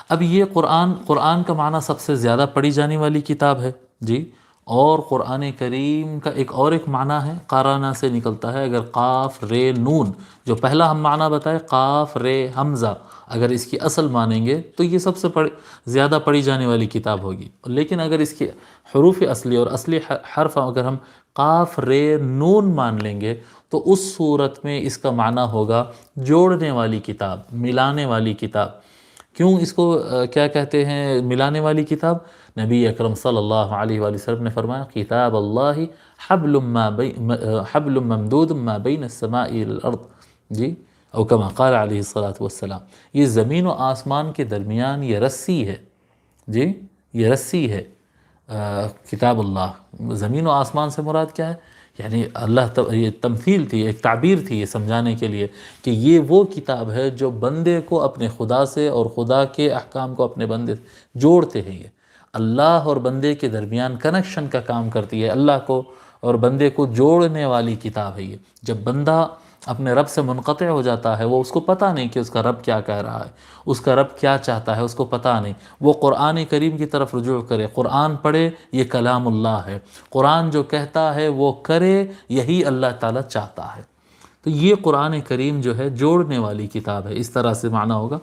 اب یہ قرآن کا معنی سب سے زیادہ پڑھی جانے والی کتاب ہے جی، اور قرآن کریم کا ایک معنی ہے، قارانہ سے نکلتا ہے، اگر قاف رے نون جو پہلا ہم معنی بتائے قاف رے حمزہ، اگر اس کی اصل مانیں گے تو یہ سب سے زیادہ پڑھی جانے والی کتاب ہوگی، لیکن اگر اس کے حروف اصلی اور اصلی حرف اگر ہم قاف رے نون مان لیں گے تو اس صورت میں اس کا معنی ہوگا جوڑنے والی کتاب، ملانے والی کتاب۔ کیوں اس کو کیا کہتے ہیں ملانے والی کتاب؟ نبی اکرم صلی اللہ علیہ وآلہ وسلم نے فرمایا کتاب اللہ حبل ممدود ما بین السماء والارض جی، او کما قال علیہ الصلاۃ والسلام، یہ زمین و آسمان کے درمیان یہ رسی ہے جی، یہ رسی ہے کتاب اللہ۔ زمین و آسمان سے مراد کیا ہے؟ یعنی یہ تمثیل تھی، ایک تعبیر تھی یہ سمجھانے کے لیے کہ یہ وہ کتاب ہے جو بندے کو اپنے خدا سے اور خدا کے احکام کو اپنے بندے سے جوڑتے ہیں، یہ اللہ اور بندے کے درمیان کنیکشن کا کام کرتی ہے، اللہ کو اور بندے کو جوڑنے والی کتاب ہے یہ۔ جب بندہ اپنے رب سے منقطع ہو جاتا ہے، وہ اس کو پتہ نہیں کہ اس کا رب کیا کہہ رہا ہے، اس کا رب کیا چاہتا ہے، اس کو پتہ نہیں، وہ قرآن کریم کی طرف رجوع کرے، قرآن پڑھے، یہ کلام اللہ ہے، قرآن جو کہتا ہے وہ کرے، یہی اللہ تعالیٰ چاہتا ہے۔ تو یہ قرآن کریم جو ہے جوڑنے والی کتاب ہے، اس طرح سے معنی ہوگا۔